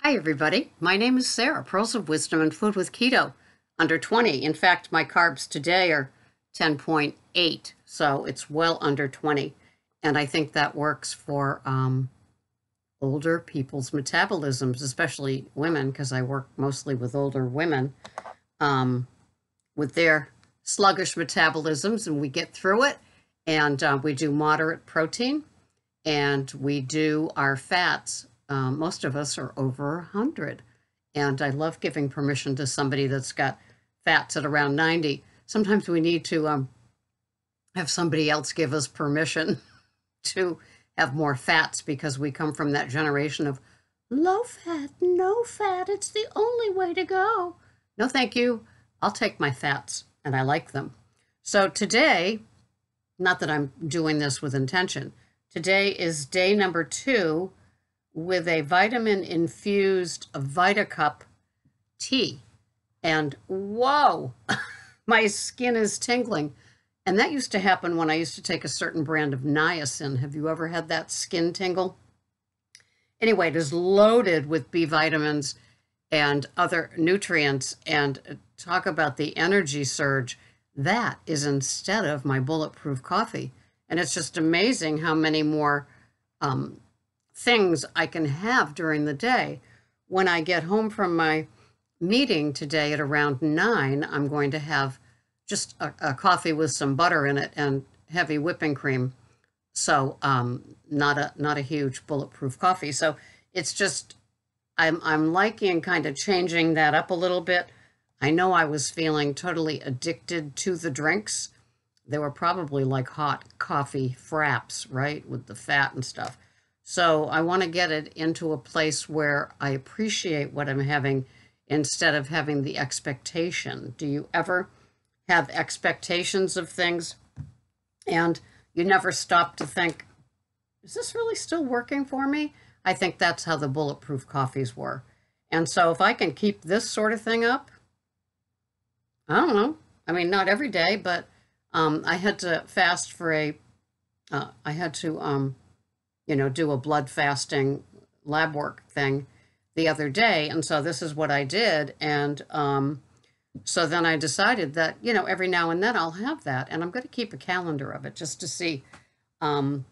Hi, everybody. My name is Sarah, Pearls of Wisdom and Food with Keto, under 20. In fact, my carbs today are 10.8, so it's well under 20. And I think that works for older people's metabolisms, especially women, because I work mostly with older women with their sluggish metabolisms, and we get through it. And we do moderate protein, and we do our fats. Most of us are over 100. And I love giving permission to somebody that's got fats at around 90. Sometimes we need to have somebody else give us permission to have more fats because we come from that generation of low fat, no fat. It's the only way to go. No, thank you. I'll take my fats, and I like them. So today, not that I'm doing this with intention, today is day number 2 with a vitamin-infused VitaCup tea. And whoa, my skin is tingling. And that used to happen when I used to take a certain brand of niacin. Have you ever had that skin tingle? Anyway, it is loaded with B vitamins and other nutrients. And talk about the energy surge. That is instead of my bulletproof coffee. And it's just amazing how many more things I can have during the day. When I get home from my meeting today at around 9, I'm going to have just a coffee with some butter in it and heavy whipping cream. So not a huge bulletproof coffee. So it's just I'm liking kind of changing that up a little bit. I know I was feeling totally addicted to the drinks. They were probably like hot coffee fraps, right, with the fat and stuff. So I want to get it into a place where I appreciate what I'm having instead of having the expectation. Do you ever have expectations of things and you never stop to think, is this really still working for me? I think that's how the bulletproof coffees were. And so if I can keep this sort of thing up, I don't know. I mean, not every day, but I had to fast for I had to do a blood fasting lab work thing the other day. And so this is what I did. And so then I decided that, every now and then I'll have that. And I'm going to keep a calendar of it just to see how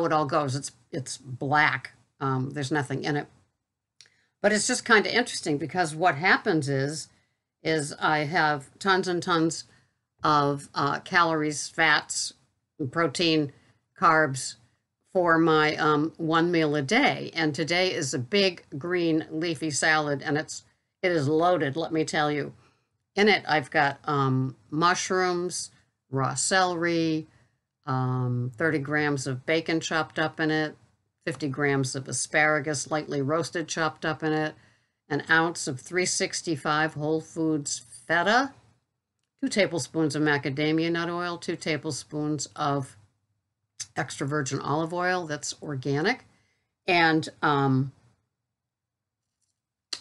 it all goes. It's black. There's nothing in it. But it's just kind of interesting because what happens is I have tons and tons of calories, fats, protein, carbs, for my one meal a day. And today is a big green leafy salad, and it is loaded, let me tell you. In it, I've got mushrooms, raw celery, 30 grams of bacon chopped up in it, 50 grams of asparagus lightly roasted chopped up in it, an ounce of 365 whole foods feta, 2 tablespoons of macadamia nut oil, 2 tablespoons of extra virgin olive oil that's organic, and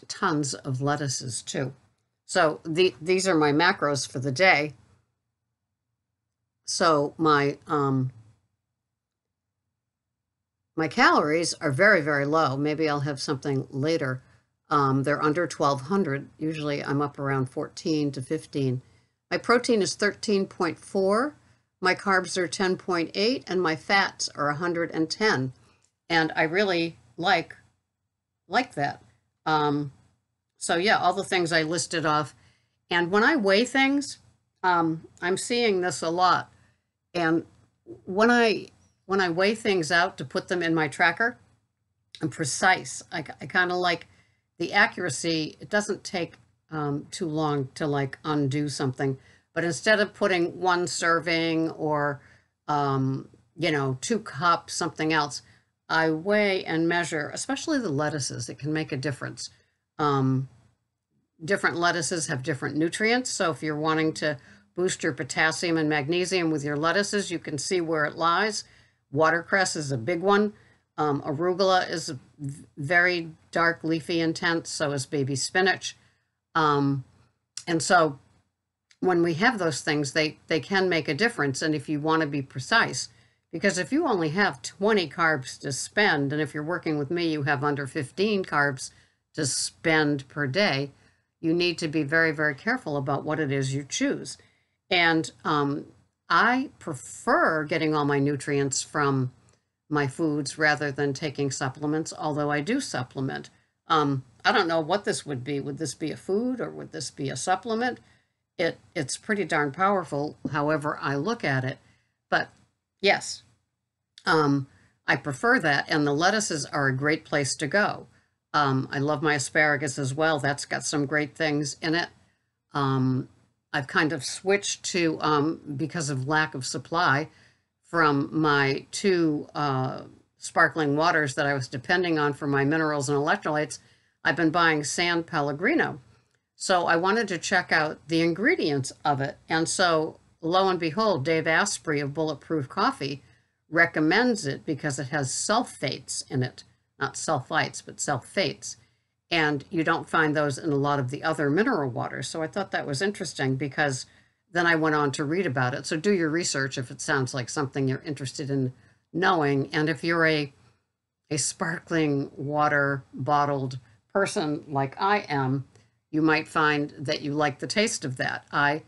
tons of lettuces too. So these are my macros for the day. So my calories are very, very low. Maybe I'll have something later. They're under 1,200. Usually I'm up around 14 to 15. My protein is 13.4. My carbs are 10.8 and my fats are 110. And I really like that. So yeah, all the things I listed off. And when I weigh things, I'm seeing this a lot. And when I weigh things out to put them in my tracker, I'm precise. I kind of like the accuracy. It doesn't take too long to undo something. But instead of putting 1 serving or, 2 cups, something else, I weigh and measure, especially the lettuces. It can make a difference. Different lettuces have different nutrients. So if you're wanting to boost your potassium and magnesium with your lettuces, you can see where it lies. Watercress is a big one. Arugula is very dark, leafy, intense. So is baby spinach. And so when we have those things, they can make a difference. And if you want to be precise, because if you only have 20 carbs to spend, and if you're working with me, you have under 15 carbs to spend per day, you need to be very, very careful about what it is you choose. And I prefer getting all my nutrients from my foods rather than taking supplements, although I do supplement. I don't know what this would be. Would this be a food or would this be a supplement? It's pretty darn powerful, however I look at it. But yes, I prefer that, and the lettuces are a great place to go. I love my asparagus as well. That's got some great things in it. I've kind of switched to, because of lack of supply, from my two sparkling waters that I was depending on for my minerals and electrolytes. I've been buying San Pellegrino. So I wanted to check out the ingredients of it. And so lo and behold, Dave Asprey of Bulletproof Coffee recommends it because it has sulfates in it. Not sulfites, but sulfates. And you don't find those in a lot of the other mineral waters. So I thought that was interesting because then I went on to read about it. So do your research if it sounds like something you're interested in knowing. And if you're a sparkling water bottled person like I am, you might find that you like the taste of that. I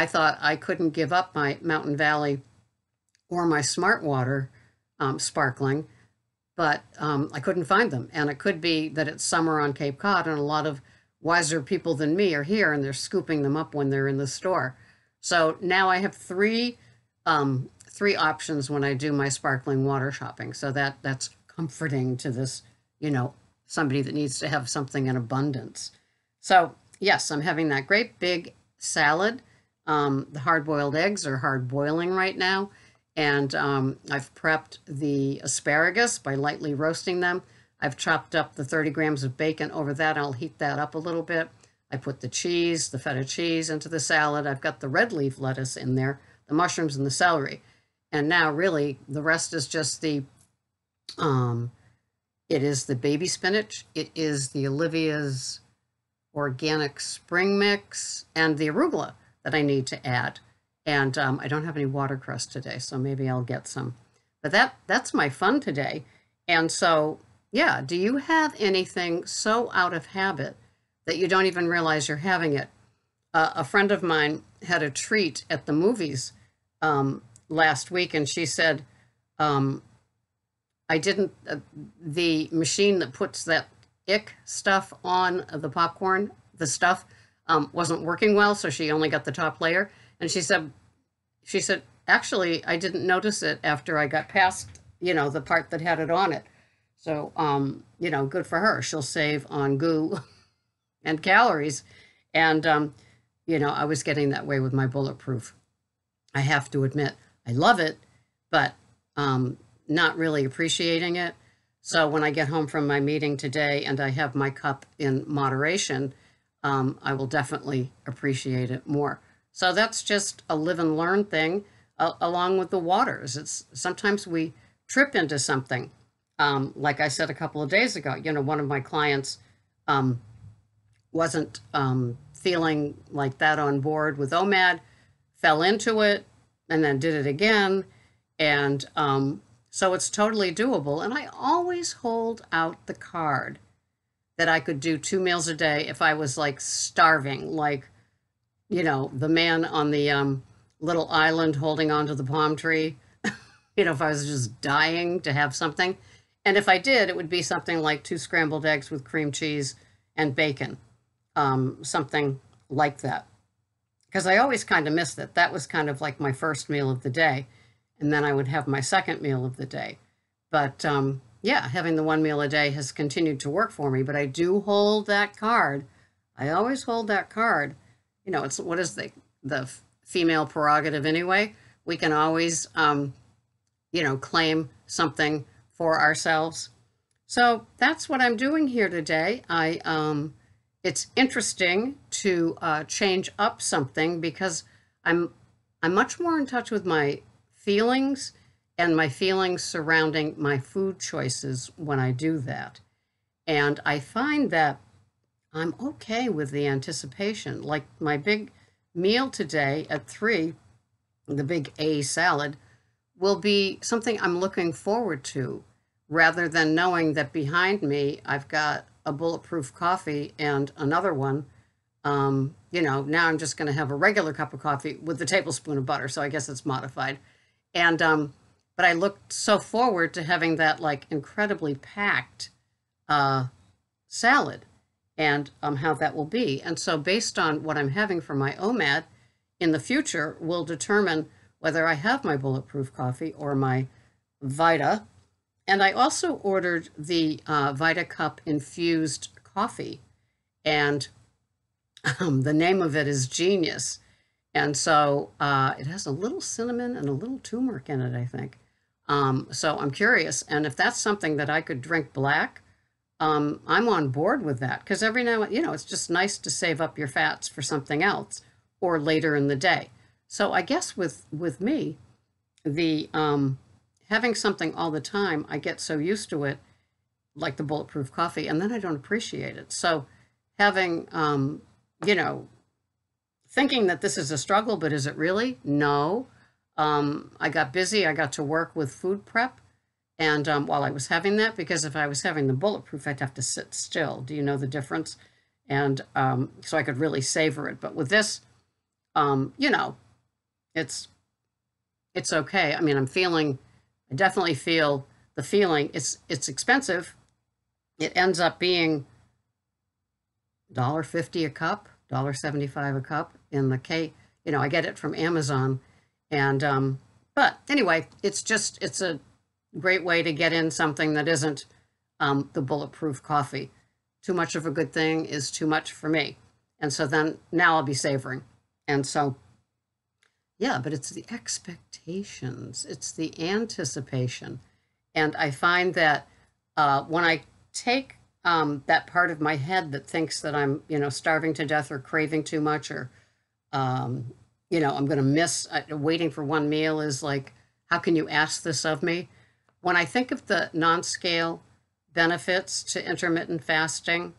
thought I couldn't give up my Mountain Valley or my Smart Water sparkling, but I couldn't find them. And it could be that it's summer on Cape Cod and a lot of wiser people than me are here and they're scooping them up when they're in the store. So now I have three options when I do my sparkling water shopping. So that's comforting to this, somebody that needs to have something in abundance. So yes, I'm having that great big salad. The hard-boiled eggs are hard boiling right now. And I've prepped the asparagus by lightly roasting them. I've chopped up the 30 grams of bacon over that. I'll heat that up a little bit. I put the cheese, the feta cheese into the salad. I've got the red leaf lettuce in there, the mushrooms and the celery. And now really the rest is just it is the baby spinach. It is the Olivia's organic spring mix and the arugula that I need to add. And I don't have any watercress today, so maybe I'll get some. But that's my fun today. And so, yeah, do you have anything so out of habit that you don't even realize you're having it? A friend of mine had a treat at the movies last week, and she said, I didn't, the machine that puts that ick stuff on the popcorn, the stuff, wasn't working well, so she only got the top layer. And she said, actually, I didn't notice it after I got past, the part that had it on it. So, good for her. She'll save on goo and calories. And, I was getting that way with my Bulletproof. I have to admit, I love it, but not really appreciating it. So when I get home from my meeting today and I have my cup in moderation, I will definitely appreciate it more. So that's just a live and learn thing, along with the waters. It's sometimes we trip into something. Like I said a couple of days ago, one of my clients wasn't feeling like that on board with OMAD, fell into it, and then did it again. And so it's totally doable. And I always hold out the card that I could do 2 meals a day if I was like starving, like, the man on the little island holding onto the palm tree, if I was just dying to have something. And if I did, it would be something like 2 scrambled eggs with cream cheese and bacon, something like that. Because I always kind of missed it. That was kind of like my first meal of the day. And then I would have my second meal of the day. But yeah, having the 1 meal a day has continued to work for me. But I do hold that card. I always hold that card. It's what is the female prerogative anyway? We can always, claim something for ourselves. So that's what I'm doing here today. It's interesting to change up something because I'm much more in touch with my feelings and my feelings surrounding my food choices when I do that. And I find that I'm okay with the anticipation. Like my big meal today at 3, the big A salad, will be something I'm looking forward to rather than knowing that behind me I've got a bulletproof coffee and another one, now I'm just going to have a regular cup of coffee with a tablespoon of butter. So I guess it's modified. And, but I looked so forward to having that like incredibly packed salad and how that will be. And so based on what I'm having for my OMAD in the future will determine whether I have my bulletproof coffee or my Vita. And I also ordered the Vita Cup infused coffee, and the name of it is Genius. And so it has a little cinnamon and a little turmeric in it, I think. So I'm curious. And if that's something that I could drink black, I'm on board with that. Because every now and it's just nice to save up your fats for something else or later in the day. So I guess with me, the having something all the time, I get so used to it, like the bulletproof coffee, and then I don't appreciate it. So having, thinking that this is a struggle, but is it really? No. I got busy. I got to work with food prep. And while I was having that, because if I was having the bulletproof, I'd have to sit still. Do you know the difference? And so I could really savor it. But with this, it's okay. I mean, I definitely feel the feeling. It's expensive. It ends up being $1.50 a cup, $1.75 a cup in the K. I get it from Amazon. And, but anyway, it's a great way to get in something that isn't the bulletproof coffee. Too much of a good thing is too much for me. And so then now I'll be savoring. And so, yeah, but it's the expectations. It's the anticipation. And I find that when I take that part of my head that thinks that I'm, starving to death or craving too much or, I'm going to miss waiting for one meal is like, how can you ask this of me? When I think of the non-scale benefits to intermittent fasting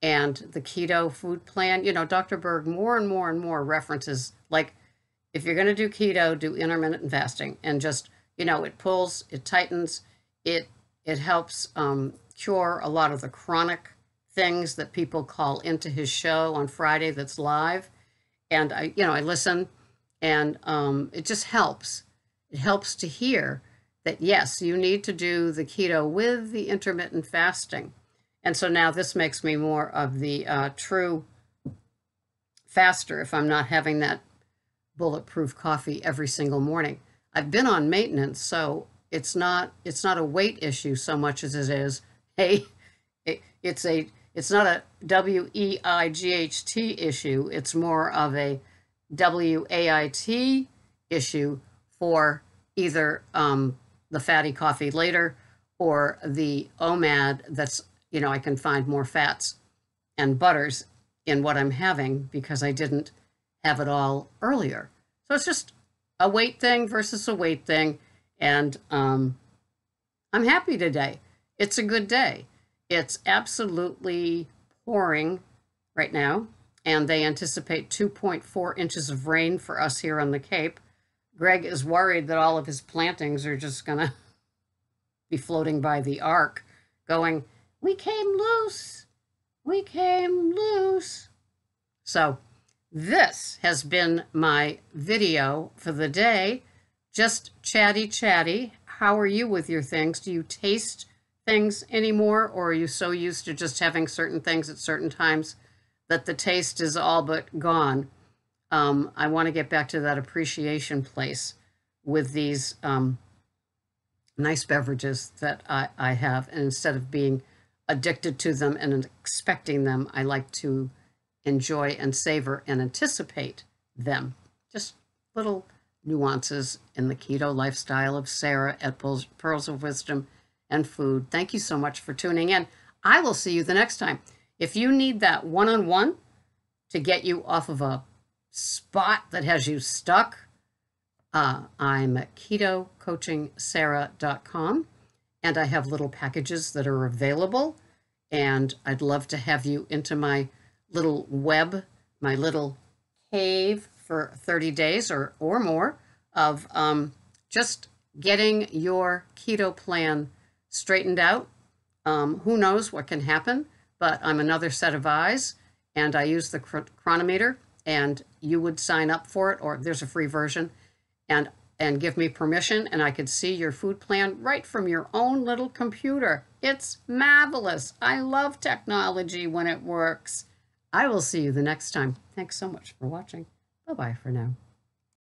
and the keto food plan, Dr. Berg more and more and more references, like, if you're going to do keto, do intermittent fasting and just, it pulls, it tightens, it helps cure a lot of the chronic things that people call into his show on Friday that's live. And I listen and it just helps. It helps to hear that, yes, you need to do the keto with the intermittent fasting. And so now this makes me more of the true faster if I'm not having that bulletproof coffee every single morning. I've been on maintenance, so it's not a weight issue so much as it is it's not a WEIGHT issue. It's more of a WAIT issue for either the fatty coffee later or the OMAD that's, I can find more fats and butters in what I'm having because I didn't have it all earlier. So it's just a weight thing versus a weight thing. And I'm happy today. It's a good day. It's absolutely pouring right now, and they anticipate 2.4 inches of rain for us here on the Cape. Greg is worried that all of his plantings are just going to be floating by the ark going, we came loose. We came loose. So this has been my video for the day. Just chatty. How are you with your things? Do you taste things anymore, or are you so used to just having certain things at certain times that the taste is all but gone? I want to get back to that appreciation place with these nice beverages that I have. And instead of being addicted to them and expecting them, I like to enjoy and savor and anticipate them. Just little nuances in the keto lifestyle of Sarah at Pearls of Wisdom and Food. Thank you so much for tuning in. I will see you the next time. If you need that one-on-one to get you off of a spot that has you stuck, I'm at ketocoachingsarah.com, and I have little packages that are available, and I'd love to have you into my little web, my little cave for 30 days or more of just getting your keto plan straightened out. Who knows what can happen, but I'm another set of eyes, and I use the chronometer, and you would sign up for it, or there's a free version, and give me permission, and I could see your food plan right from your own little computer. It's marvelous. I love technology when it works. I will see you the next time. Thanks so much for watching. Bye-bye for now.